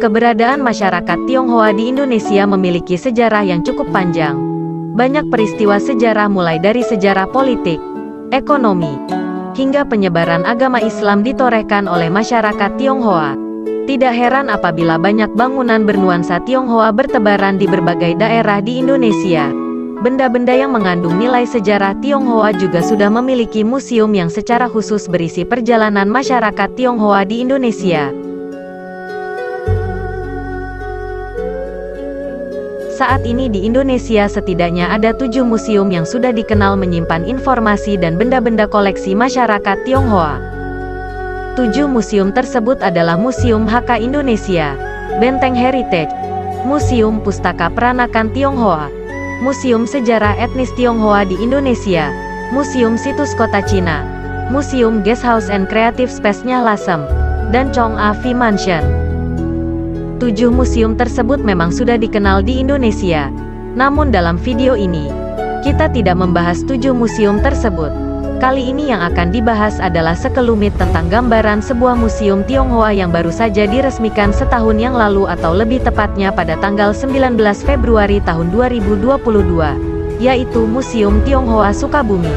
Keberadaan masyarakat Tionghoa di Indonesia memiliki sejarah yang cukup panjang. Banyak peristiwa sejarah mulai dari sejarah politik, ekonomi, hingga penyebaran agama Islam ditorehkan oleh masyarakat Tionghoa. Tidak heran apabila banyak bangunan bernuansa Tionghoa bertebaran di berbagai daerah di Indonesia. Benda-benda yang mengandung nilai sejarah Tionghoa juga sudah memiliki museum yang secara khusus berisi perjalanan masyarakat Tionghoa di Indonesia. Saat ini di Indonesia setidaknya ada 7 museum yang sudah dikenal menyimpan informasi dan benda-benda koleksi masyarakat Tionghoa. 7 museum tersebut adalah Museum HK Indonesia, Benteng Heritage, Museum Pustaka Peranakan Tionghoa, Museum Sejarah Etnis Tionghoa di Indonesia, Museum Situs Kota Cina, Museum Guest House and Creative Space-nya Lasem, dan Chong A V Mansion. 7 museum tersebut memang sudah dikenal di Indonesia. Namun dalam video ini, kita tidak membahas 7 museum tersebut. Kali ini yang akan dibahas adalah sekelumit tentang gambaran sebuah museum Tionghoa yang baru saja diresmikan setahun yang lalu atau lebih tepatnya pada tanggal 19 Februari tahun 2022, yaitu Museum Tionghoa Sukabumi.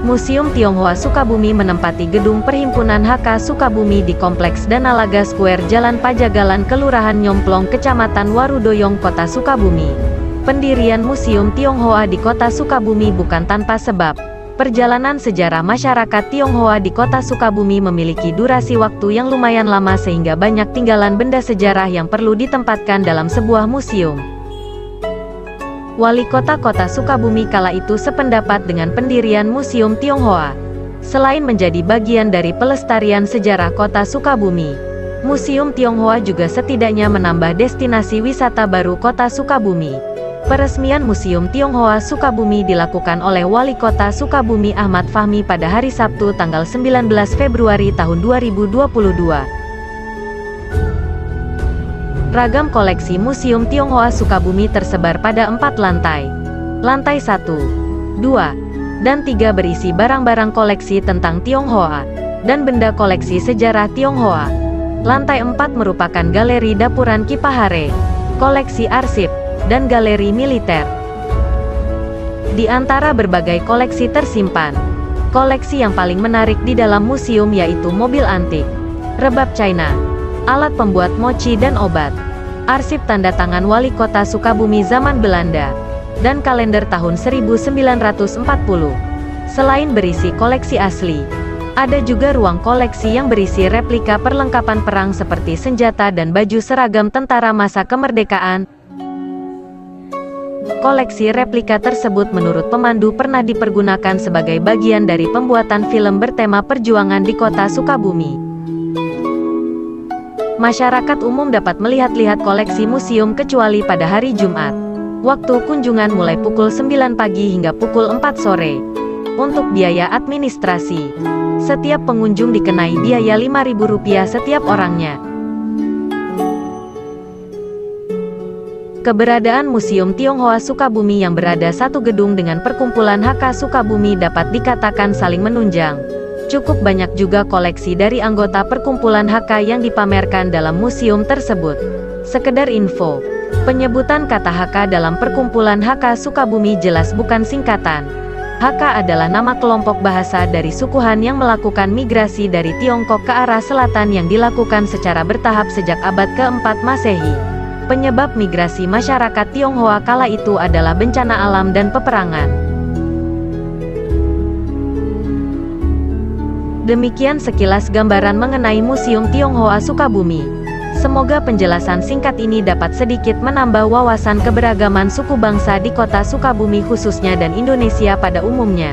Museum Tionghoa Sukabumi menempati gedung Perhimpunan HK Sukabumi di Kompleks Danalaga Square Jalan Pajagalan Kelurahan Nyomplong Kecamatan Warudoyong Kota Sukabumi. Pendirian Museum Tionghoa di Kota Sukabumi bukan tanpa sebab. Perjalanan sejarah masyarakat Tionghoa di Kota Sukabumi memiliki durasi waktu yang lumayan lama sehingga banyak tinggalan benda sejarah yang perlu ditempatkan dalam sebuah museum. Wali Kota Sukabumi kala itu sependapat dengan pendirian Museum Tionghoa. Selain menjadi bagian dari pelestarian sejarah Kota Sukabumi, Museum Tionghoa juga setidaknya menambah destinasi wisata baru Kota Sukabumi. Peresmian Museum Tionghoa Sukabumi dilakukan oleh Wali Kota Sukabumi Ahmad Fahmi pada hari Sabtu tanggal 19 Februari tahun 2022. Ragam koleksi Museum Tionghoa Sukabumi tersebar pada 4 lantai. Lantai 1, 2, dan 3 berisi barang-barang koleksi tentang Tionghoa, dan benda koleksi sejarah Tionghoa. Lantai 4 merupakan galeri dapuran Kipahare, koleksi arsip, dan galeri militer. Di antara berbagai koleksi tersimpan, koleksi yang paling menarik di dalam museum yaitu mobil antik, rebab China, alat pembuat mochi dan obat, arsip tanda tangan Wali Kota Sukabumi zaman Belanda, dan kalender tahun 1940. Selain berisi koleksi asli, ada juga ruang koleksi yang berisi replika perlengkapan perang seperti senjata dan baju seragam tentara masa kemerdekaan. Koleksi replika tersebut menurut pemandu pernah dipergunakan sebagai bagian dari pembuatan film bertema perjuangan di Kota Sukabumi. Masyarakat umum dapat melihat-lihat koleksi museum kecuali pada hari Jumat. Waktu kunjungan mulai pukul 9 pagi hingga pukul 4 sore. Untuk biaya administrasi, setiap pengunjung dikenai biaya Rp5.000 setiap orangnya. Keberadaan Museum Tionghoa Sukabumi yang berada satu gedung dengan Perkumpulan HK Sukabumi dapat dikatakan saling menunjang. Cukup banyak juga koleksi dari anggota Perkumpulan HK yang dipamerkan dalam museum tersebut. Sekedar info, penyebutan kata HK dalam Perkumpulan HK Sukabumi jelas bukan singkatan. HK adalah nama kelompok bahasa dari suku Han yang melakukan migrasi dari Tiongkok ke arah selatan yang dilakukan secara bertahap sejak abad ke-4 Masehi. Penyebab migrasi masyarakat Tionghoa kala itu adalah bencana alam dan peperangan. Demikian sekilas gambaran mengenai Museum Tionghoa Sukabumi. Semoga penjelasan singkat ini dapat sedikit menambah wawasan keberagaman suku bangsa di Kota Sukabumi khususnya dan Indonesia pada umumnya.